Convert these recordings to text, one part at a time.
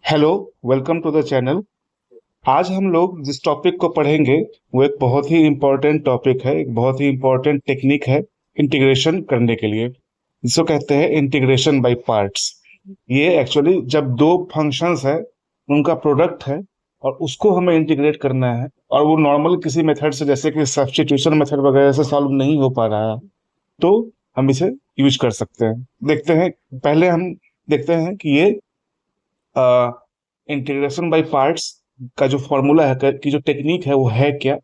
Hello, welcome to the channel. आज हम लोग जिस टॉपिक को पढ़ेंगे वो एक बहुत ही इम्पोर्टेंट टॉपिक है, एक बहुत ही इम्पोर्टेंट टेक्निक है इंटीग्रेशन करने के लिए, जिसको कहते हैं इंटीग्रेशन बाय पार्ट्स। ये एक्चुअली जब दो फंक्शंस है, उनका प्रोडक्ट है और उसको हमें इंटीग्रेट करना है, और वो नॉर्मल किसी मेथड से, जैसे कि सब्स्टिट्यूशन मेथड वगैरह से सॉल्व नहीं हो पा रहा है, तो हम इसे यूज कर सकते हैं। देखते हैं, पहले हम देखते हैं कि ये इंटीग्रेशन बाय पार्ट्स का जो फॉर्मूला है, की जो टेक्निक है, वो है क्या।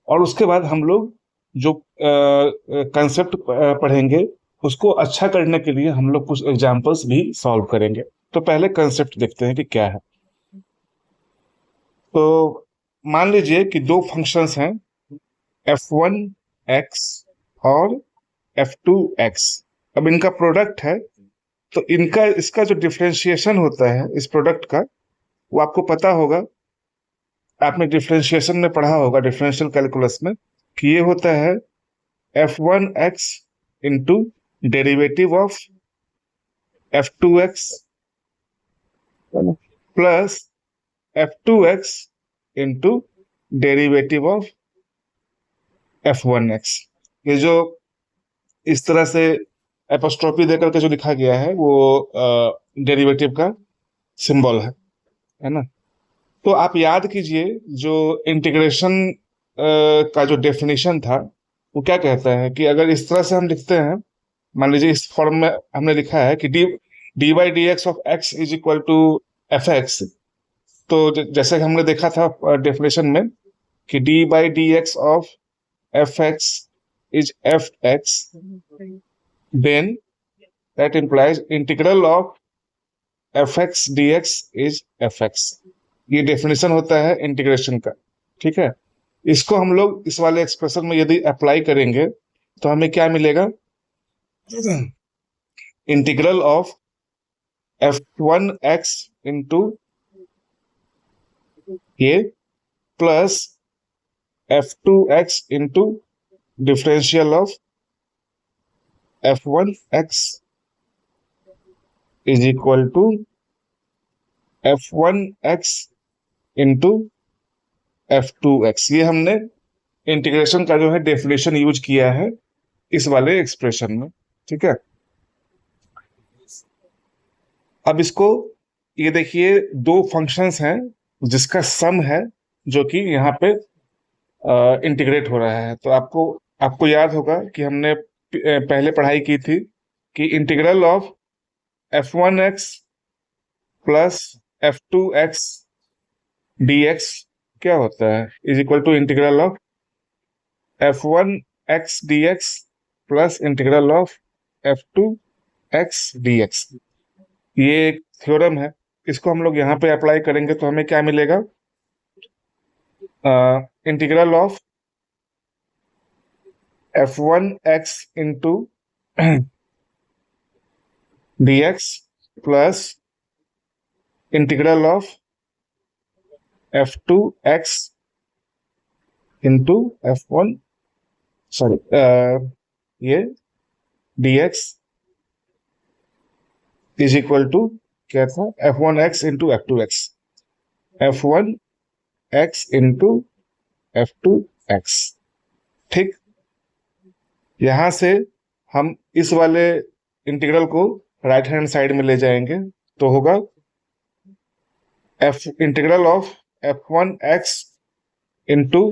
और उसके बाद हम लोग जो कंसेप्ट पढ़ेंगे, उसको अच्छा करने के लिए हम लोग कुछ एग्जांपल्स भी सॉल्व करेंगे। तो पहले कंसेप्ट देखते हैं कि क्या है। तो मान लीजिए कि दो फंक्शंस हैं, f1x और f2x। अब इनका प्रोडक्ट है, तो इनका इसका जो डिफरेंशिएशन होता है इस प्रोडक्ट का, वो आपको पता होगा। आपने डिफरेंशिएशन में पढ़ा होगा, डिफरेंशियल कैलकुलस में, कि ये होता है f1x into derivative of f2x plus f2x into derivative of f1x। ये जो इस तरह से एपोस्ट्रोफी देकर के जो लिखा गया है, वो डेरिवेटिव का सिंबल है ना। तो आप याद कीजिए, जो इंटीग्रेशन का जो डेफिनेशन था, वो क्या कहता है कि अगर इस तरह से हम लिखते हैं, मान लीजिए इस फॉर्म में हमने लिखा है कि d by d x of x is equal to f x. तो जैसे कि हमने देखा था डेफिनेशन में कि d by d x of f x is f x, then that implies integral of f x d x is f x. ये definition होता है इंटीग्रेशन का। ठीक है, इसको हम लोग इस वाले एक्सप्रेशन में यदि अप्लाई करेंगे, तो हमें क्या मिलेगा? इंटीग्रल ऑफ f1x इंटू ये plus f2x into differential of f1x is equal to f1x into f2x। ये हमने इंटीग्रेशन का जो है डेफिनेशन यूज किया है इस वाले एक्सप्रेशन में। ठीक है, अब इसको, ये देखिए, दो फंक्शंस हैं जिसका सम है, जो कि यहाँ पे इंटीग्रेट हो रहा है। तो आपको आपको याद होगा कि हमने पहले पढ़ाई की थी कि integral of f1x plus f2x dx क्या होता है, is equal to integral of f1x dx plus integral of f2x dx। ये एक थ्योरम है, इसको हम लोग यहाँ पे अप्लाई करेंगे तो हमें क्या मिलेगा? Integral of f1x into dx plus integral of f2x into f1, sorry, ये dx इज इक्वल टू क्या था? f1x into f2x, f1x into f2x। ठीक, यहां से हम इस वाले इंटीग्रल को राइट हैंड साइड में ले जाएंगे, तो होगा f integral of f1x into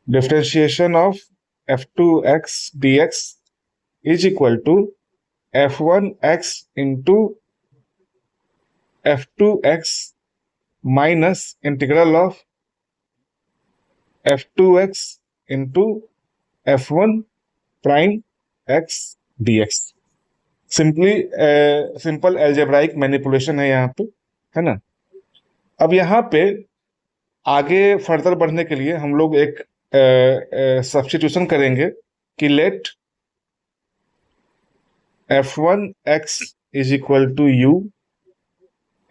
differentiation of f2x dx is equal to f1x into f2x minus integral of f2x into f1 prime x dx। Simply simple algebraic manipulation है यहाँ पे, है ना। अब यहाँ पे आगे फर्दर बढ़ने के लिए हम लोग एक सब्स्टिट्यूशन करेंगे कि let f1x is equal to u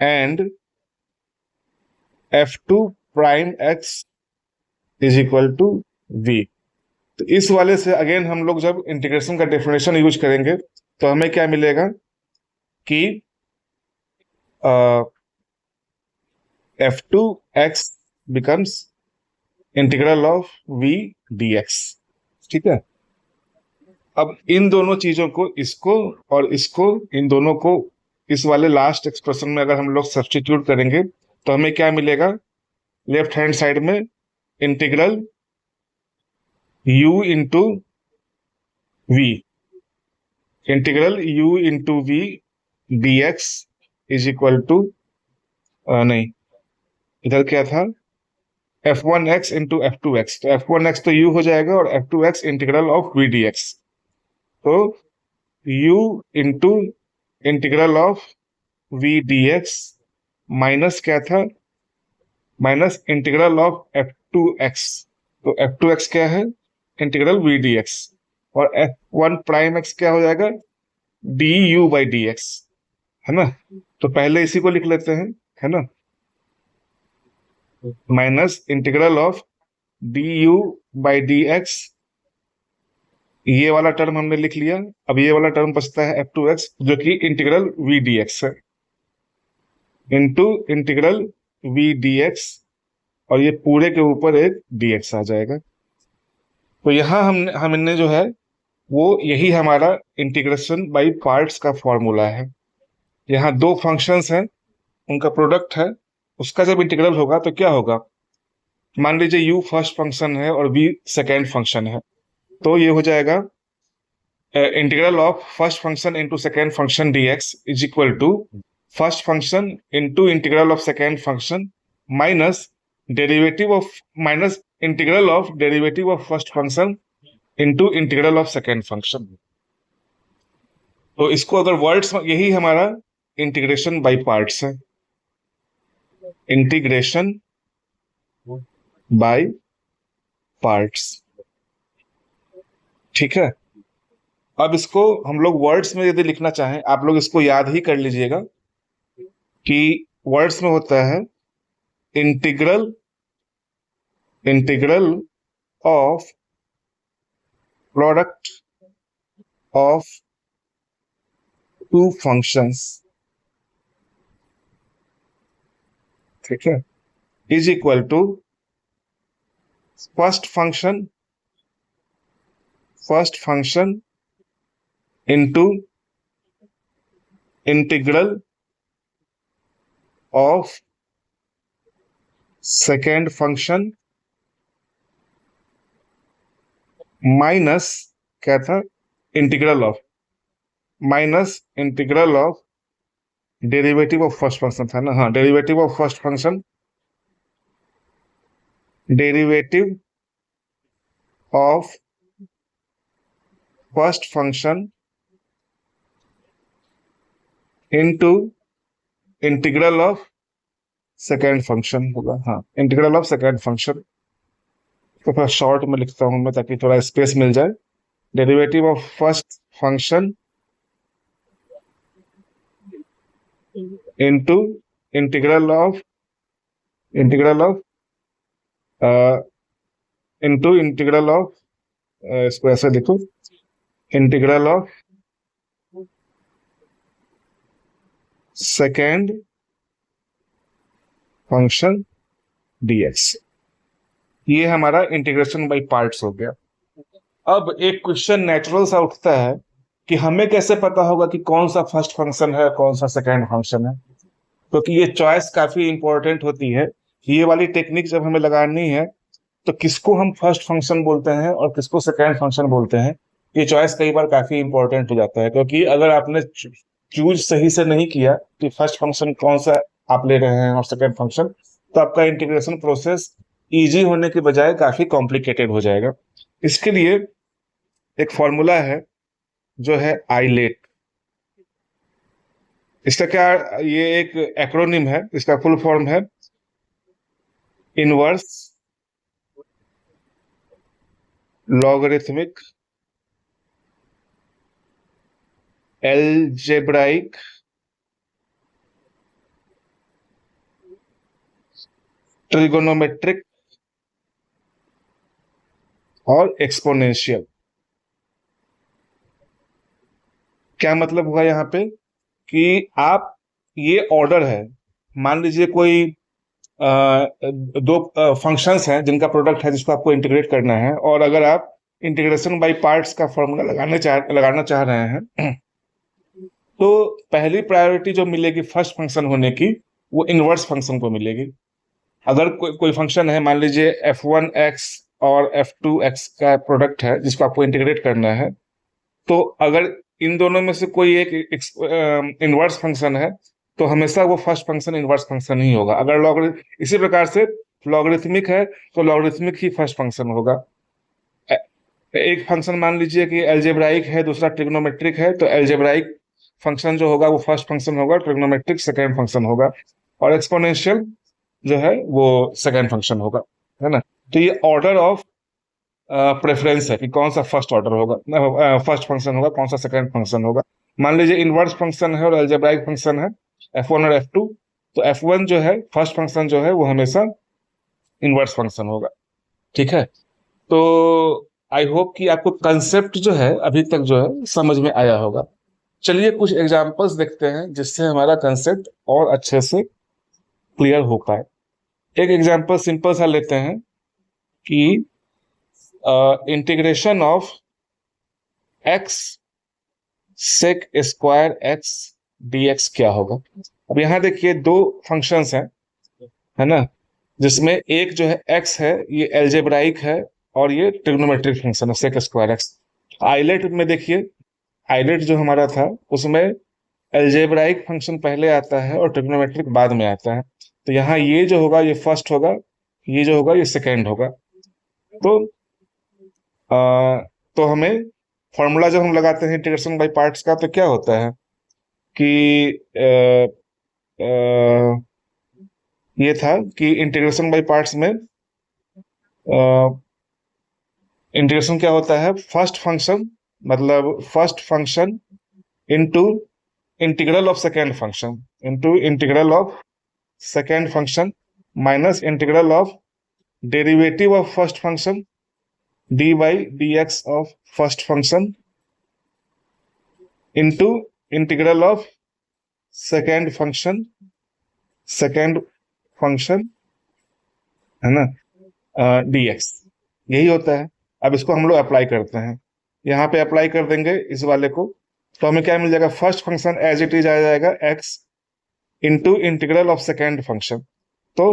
and f2 prime x is equal to v। तो इस वाले से अगेन हम लोग जब इंटीग्रेशन का डेफिनेशन यूज करेंगे, तो हमें क्या मिलेगा? कि f2x becomes integral of v dx। ठीक है। अब इन दोनों चीजों को, इसको और इसको, इन दोनों को इस वाले लास्ट एक्सप्रेशन में अगर हम लोग सब्स्टिट्यूट करेंगे तो हमें क्या मिलेगा? लेफ्ट हैंड साइड में integral u into v, integral u into v d x is equal to, नहीं, इधर क्या था? f1x into f2x। तो f1x तो u हो जाएगा और f2x integral of v d x. तो u into integral of v d x minus क्या था? Minus integral of f2x। तो f2x क्या है? Integral v d x. और f1 प्राइम x क्या हो जाएगा? D u by d x, है ना? तो पहले इसी को लिख लेते हैं, है ना? Minus integral of D u by d x, ये वाला टर्म हमने लिख लिया। अब ये वाला टर्म बचता है f2x जो कि इंटीग्रल वी डी एक्स है, into integral v d x, और ये पूरे के ऊपर एक dx आ जाएगा। तो यहां हमने जो है वो यही हमारा इंटीग्रेशन बाय पार्ट्स का फॉर्मूला है। यहाँ दो फंक्शंस हैं, उनका प्रोडक्ट है, उसका जब इंटीग्रल होगा तो क्या होगा? मान लीजिए u फर्स्ट फंक्शन है और v सेकेंड फंक्शन है, तो ये हो जाएगा integral of first function into second function dx is equal to first function into integral of second function minus derivative of, minus integral of derivative of first function into integral of second function. तो इसको अगर words में, यही हमारा integration by parts है, integration by parts. ठीक है। अब इसको हम लोग वर्ड्स में यदि लिखना चाहें, आप लोग इसको याद ही कर लीजिएगा कि वर्ड्स में होता है integral, integral of product of two functions, ठीक है, is equal to first function into integral of second function minus क्या था? Integral of, minus integral of derivative of first function था ना? हाँ, derivative of first function, derivative of first function into integral of second function होगा। हाँ, integral of second function. तो थोड़ा short में लिखता हूं मैं ताकि थोड़ा स्पेस मिल जाए। Derivative of first function into integral of इसको ऐसे लिखो, integral of second function dx। ये हमारा इंटीग्रेशन बाय पार्ट्स हो गया। अब एक क्वेश्चन नेचुरल सा उठता है कि हमें कैसे पता होगा कि कौन सा फर्स्ट फंक्शन है, कौन सा सेकेंड फंक्शन है? क्योंकि ये चॉइस काफी इंपॉर्टेंट होती है। ये वाली टेक्निक जब हमें लगानी है तो किसको हम फर्स्ट फंक्शन बोलते हैं और किसको सेकेंड फंक्शन बोलते हैं, ये चॉइस कई बार काफी इंपॉर्टेंट हो जाता है। क्योंकि अगर आपने चूज सही से नहीं किया कि फर्स्ट फंक्शन कौन सा आप ले रहे हैं और सेकेंड फंक्शन, तो आपका इंटीग्रेशन प्रोसेस इजी होने के बजाय काफी कॉम्प्लिकेटेड हो जाएगा। इसके लिए एक फॉर्मूला है जो है आईलेट। इसका क्या, ये एक एक्रोनिम है, इसका फुल फॉर्म है इनवर्स लॉगरिथमिक एलजेब्राइक ट्रिगोनोमेट्रिक और एक्सपोनेंशियल। क्या मतलब हुआ यहाँ पे कि आप ये ऑर्डर है, मान लीजिए कोई दो फंक्शंस हैं जिनका प्रोडक्ट है जिसको आपको इंटीग्रेट करना है, और अगर आप इंटीग्रेशन बाय पार्ट्स का फॉर्मूला लगाना चाह रहे हैं तो पहली प्रायोरिटी जो मिलेगी फर्स्ट फंक्शन होने की वो इनवर्स फंक्शन को मिलेगी। अगर कोई फंक्शन है, मान लीजिए f1x और f2x का प्रोडक्ट है जिसको आपको इंटीग्रेट करना है, तो अगर इन दोनों में से कोई एक इनवर्स फंक्शन है तो हमेशा वो फर्स्ट फंक्शन इनवर्स फंक्शन ही होगा। अगर इसी प्रकार से लॉगरिथमिक है तो लॉगरिथमिक ही फर्स्ट फंक्शन होगा। एक फंक्शन मान लीजिए कि एल्जेब्राइक है, दूसरा ट्रिग्नोमेट्रिक है, तो एल्जेब्राइक फंक्शन जो होगा वो फर्स्ट फंक्शन होगा, ट्रिग्नोमेट्रिक सेकेंड फंक्शन होगा, और एक्सपोनेंशियल जो है वो सेकेंड फंक्शन होगा, है ना। तो ये ऑर्डर ऑफ प्रेफरेंस है कि कौन सा फर्स्ट ऑर्डर होगा, फर्स्ट फंक्शन होगा, कौन सा सेकंड फंक्शन होगा। मान लीजिए इनवर्स फंक्शन है और अलजेब्राइक फंक्शन है f1 और f2, तो f1 जो है फर्स्ट फंक्शन जो है वो हमेशा इनवर्स फंक्शन होगा। ठीक है, तो आई होप कि आपको कंसेप्ट जो है अभी तक जो है समझ में आया होगा। चलिए कुछ एग्जांपल्स देखते हैं जिससे हमारा कंसेप्ट और अच्छे से क्लियर हो पाए। एक एग्जांपल सिंपल सा लेते हैं कि integration of x sec square x dx क्या होगा। अब यहाँ देखिए दो फंक्शंस हैं, है ना, जिसमें एक जो है x है ये एल्जेब्राइक है और ये ट्रिग्नोमेट्रिक फंक्शन है sec स्क्वायर x। आइलेट में देखिए, आइलेट जो हमारा था उसमें एल्जेब्राइक फंक्शन पहले आता है और ट्रिग्नोमेट्रिक बाद में आता है, तो यहाँ ये जो होगा ये फर्स्ट होगा, ये जो होगा ये सेकेंड होगा। तो तो हमें फॉर्मूला जब हम लगाते हैं इंटीग्रेशन बाय पार्ट्स का तो क्या होता है कि ये था कि इंटीग्रेशन बाय पार्ट्स में इंटीग्रेशन क्या होता है, फर्स्ट फंक्शन मतलब first function into integral of second function into integral of second function minus integral of derivative of first function dy dx of first function into integral of second function है ना, dx, यही होता है। अब इसको हम लोग अप्लाई करते हैं, यहाँ पे अप्लाई कर देंगे इस वाले को, तो हमें क्या मिल जाएगा, first function as it is आ जाएगा x into integral of second function, तो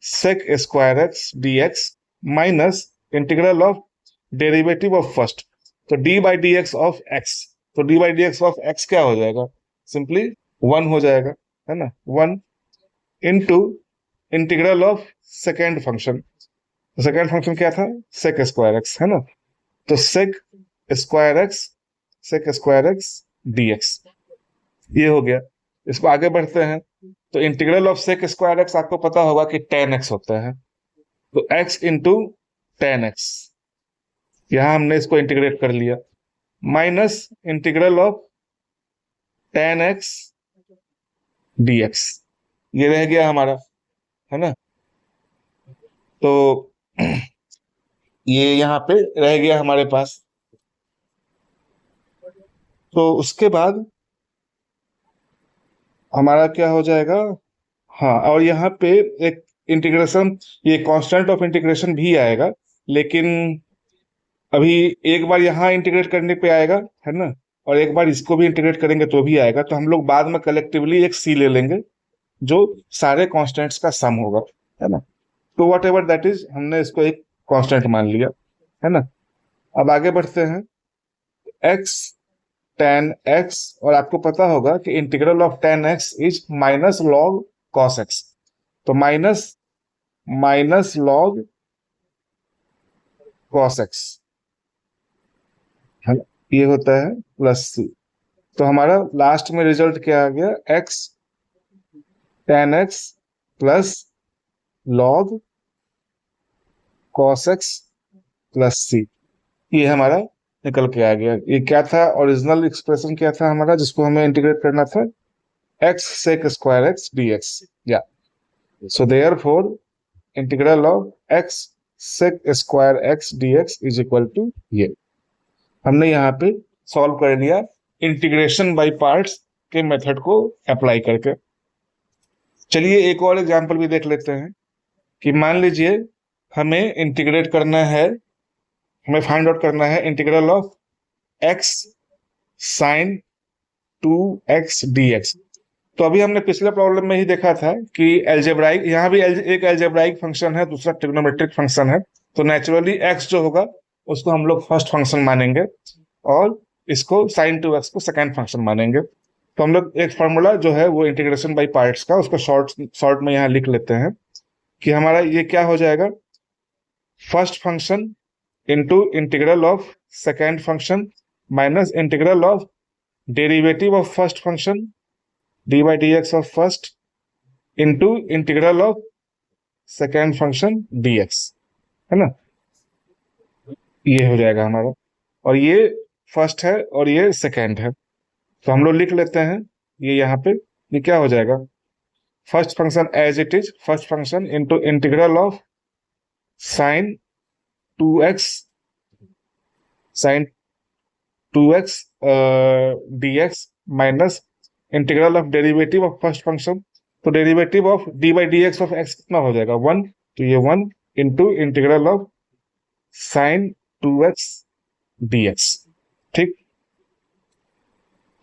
sec square x dx minus integral of derivative of first, तो d by d x of x, तो d by d x of x क्या हो जाएगा, simply 1 हो जाएगा, है ना, 1 into integral of second function, second function क्या था, सेक स्क्वायर एक्स, है ना, तो sec square x d x, ये हो गया। इसको आगे बढ़ते हैं, तो integral of sec square x आपको पता होगा कि टेन एक्स होता है, तो x इंटू टेन एक्स, यहां हमने इसको इंटीग्रेट कर लिया, minus integral of ten x d x, ये रह गया हमारा, है ना, तो ये यहाँ पे रह गया हमारे पास। तो उसके बाद हमारा क्या हो जाएगा, हाँ, और यहाँ पे एक इंटीग्रेशन, ये कांस्टेंट ऑफ इंटीग्रेशन भी आएगा, लेकिन अभी एक बार यहाँ इंटीग्रेट करने पे आएगा, है ना, और एक बार इसको भी इंटीग्रेट करेंगे तो भी आएगा, तो हम लोग बाद में कलेक्टिवली एक सी ले लेंगे जो सारे कांस्टेंट्स का सम होगा, है ना, तो वट एवर दैट इज, हमने इसको एक कांस्टेंट मान लिया, है ना। अब आगे बढ़ते हैं, x tan x, और आपको पता होगा कि integral of tan x is minus log cos x, तो माइनस लॉग cos x, है ना, ये होता है प्लस c, तो हमारा लास्ट में रिजल्ट क्या आ गया, x tan x plus log cos x plus c, ये हमारा निकल के आ गया। ये क्या था, ओरिजिनल एक्सप्रेशन क्या था हमारा जिसको हमें इंटीग्रेट करना था, x sec square x dx, या so therefore integral of x sec square x dx is equal to ये, हमने यहाँ पे सॉल्व कर लिया इंटीग्रेशन बाय पार्ट्स के मेथड को अप्लाई करके। चलिए एक और एग्जांपल भी देख लेते हैं कि मान लीजिए हमें इंटीग्रेट करना है, हमें फाइंड आउट करना है integral of x sine 2x dx। तो अभी हमने पिछले प्रॉब्लम में ही देखा था कि एल्जेब्राइक, यहाँ भी एक एल्जेब्राइक फंक्शन है, दूसरा ट्रिग्नोमेट्रिक फंक्शन है। तो नेचुरली x जो होगा उसको हम लोग फर्स्ट फंक्शन मानेंगे और इसको sin 2x को सेकेंड फंक्शन मानेंगे। तो हम लोग एक फॉर्मूला जो है वो इंटीग्रेशन बाय पार्ट्स का, उसको शॉर्ट में यहाँ लिख लेते हैं कि हमारा ये क्या हो जाएगा, first function into integral of second function minus integral of derivative of first function D by d x of first into integral of second function D x, है ना। ये हो जाएगा हमारा, और ये फर्स्ट है और ये सेकेंड है। तो हम लोग लिख लेते हैं ये यहाँ पे, ये क्या हो जाएगा, first function as it is, first function into integral of sine 2x dx minus integral of derivative of first function. तो derivative of d by d x of x कितना हो जाएगा, 1। तो ये 1 into integral of sine 2x dx। ठीक,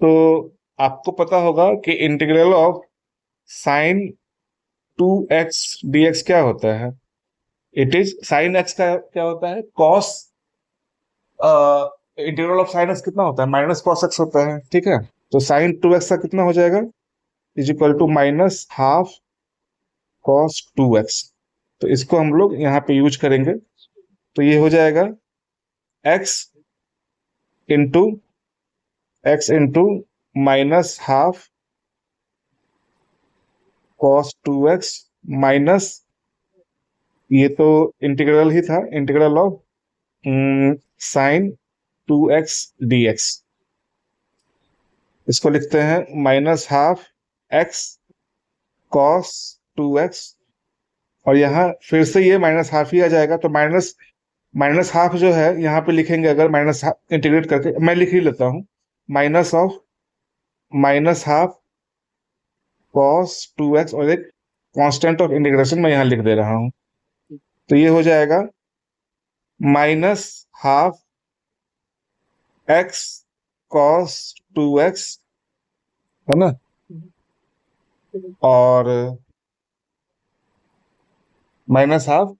तो आपको पता होगा कि integral of sine 2x dx क्या होता है, इट इज साइन x का क्या होता है, cos, integral of sign x कितना होता है, माइनस कॉस x होता है। ठीक है, तो साइन 2x का कितना हो जाएगा, is equal to minus half cos 2x। तो इसको हम लोग यहाँ पे यूज करेंगे, तो ये हो जाएगा x into minus half cos 2x minus, ये तो इंटीग्रल ही था, integral of sine 2x dx। इसको लिखते हैं minus half x cos 2x, और यहाँ फिर से ये माइनस हाफ ही आ जाएगा। तो माइनस हाफ जो है यहाँ पे लिखेंगे, अगर माइनस हाफ इंटीग्रेट करके मैं लिख ही लेता हूँ, माइनस हाफ कॉस 2x, और एक कांस्टेंट ऑफ इंटीग्रेशन मैं यहाँ लिख दे रहा हूँ। तो ये हो जाएगा minus half x cos 2x, है ना, और माइनस हाफ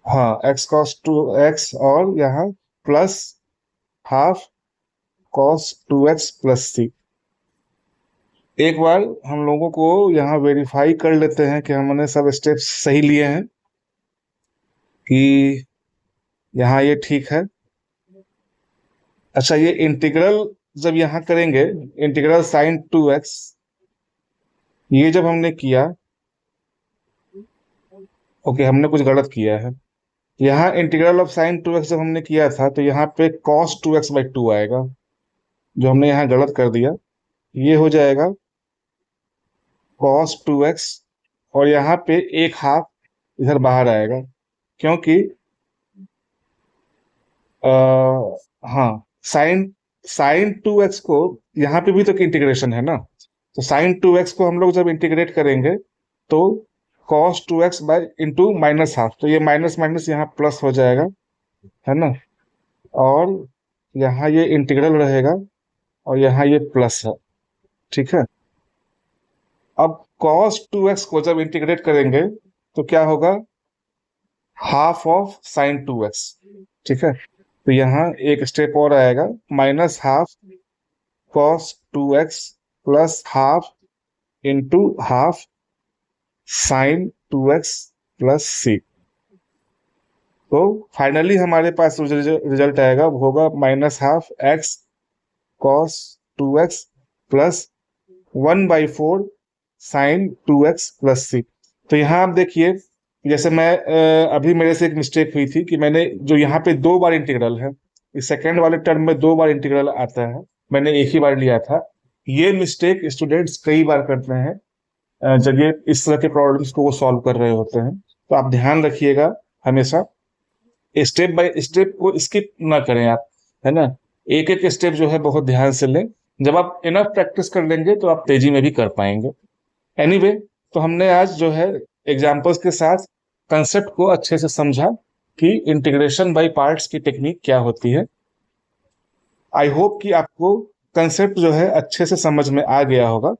हाँ x cos 2x, और यहाँ plus half cos 2x plus c। एक बार हम लोगों को यहाँ वेरीफाई कर लेते हैं कि हमने सब स्टेप्स सही लिए हैं, कि यहाँ ये ठीक है। अच्छा, ये इंटीग्रल जब यहाँ करेंगे, इंटीग्रल साइन 2x, ये जब हमने किया, ओके हमने कुछ गलत किया है। यहाँ इंटीग्रल ऑफ साइन 2x जब हमने किया था, तो यहाँ पे cos 2x बाई 2 आएगा, जो हमने यहाँ गलत कर दिया। ये हो जाएगा cos 2x, और यहाँ पे एक हाफ इधर बाहर आएगा, क्योंकि हाँ साइन 2x को यहाँ पे भी तो इंटीग्रेशन है ना, तो साइन 2x को हम लोग जब इंटीग्रेट करेंगे तो cos 2x bye into minus half, तो ये माइनस माइनस यहाँ प्लस हो जाएगा, है ना, और यहाँ ये इंटीग्रल रहेगा और यहाँ ये प्लस है। ठीक है, अब cos 2x को जब इंटीग्रेट करेंगे तो क्या होगा, हाफ ऑफ साइन 2x। ठीक है, तो यहाँ एक स्टेप और आएगा, minus half cos 2x plus half into half sine 2x plus c। तो फाइनली हमारे पास रिजल्ट आएगा, वो होगा minus half x cos 2x plus 1/4 sine 2x plus c। तो यहाँ आप देखिए, जैसे मैं अभी मेरे से एक मिस्टेक हुई थी कि मैंने जो यहाँ पे 2 बार इंटीग्रल है, इस सेकेंड वाले टर्म में 2 बार इंटीग्रल आता है, मैंने एक ही बार लिया था। ये मिस्टेक स्टूडेंट्स कई बार करते हैं जब ये इस तरह के प्रॉब्लम्स को वो सॉल्व कर रहे होते हैं। तो आप ध्यान रखिएगा, हमेशा स्टेप बाय स्टेप को स्किप ना करें आप, है ना। एक एक स्टेप जो है बहुत ध्यान से लें। जब आप इनफ प्रैक्टिस कर लेंगे तो आप तेजी में भी कर पाएंगे। एनीवे, तो हमने आज जो है एग्जाम्पल्स के साथ कंसेप्ट को अच्छे से समझा कि इंटीग्रेशन बाय पार्ट्स की टेक्निक क्या होती है। आई होप कि आपको कंसेप्ट जो है अच्छे से समझ में आ गया होगा।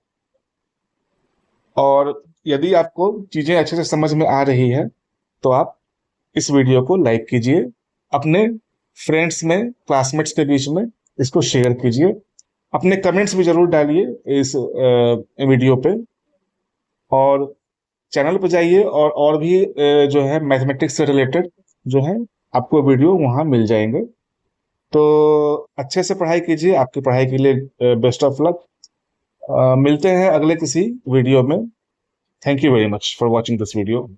और यदि आपको चीजें अच्छे से समझ में आ रही है तो आप इस वीडियो को लाइक कीजिए, अपने फ्रेंड्स में, क्लासमेट्स के बीच में इसको शेयर कीजिए, अपने कमेंट्स भी जरूर डालिए इस वीडियो पे, और चैनल पे जाइए और भी जो है मैथमेटिक्स से रिलेटेड जो है आपको वीडियो वहां मिल जाएंगे। तो अच्छे से पढ़ाई कीजिए, आपकी पढ़ाई के लिए बेस्ट ऑफ लक। मिलते हैं अगले किसी वीडियो में। Thank you very much for watching this video.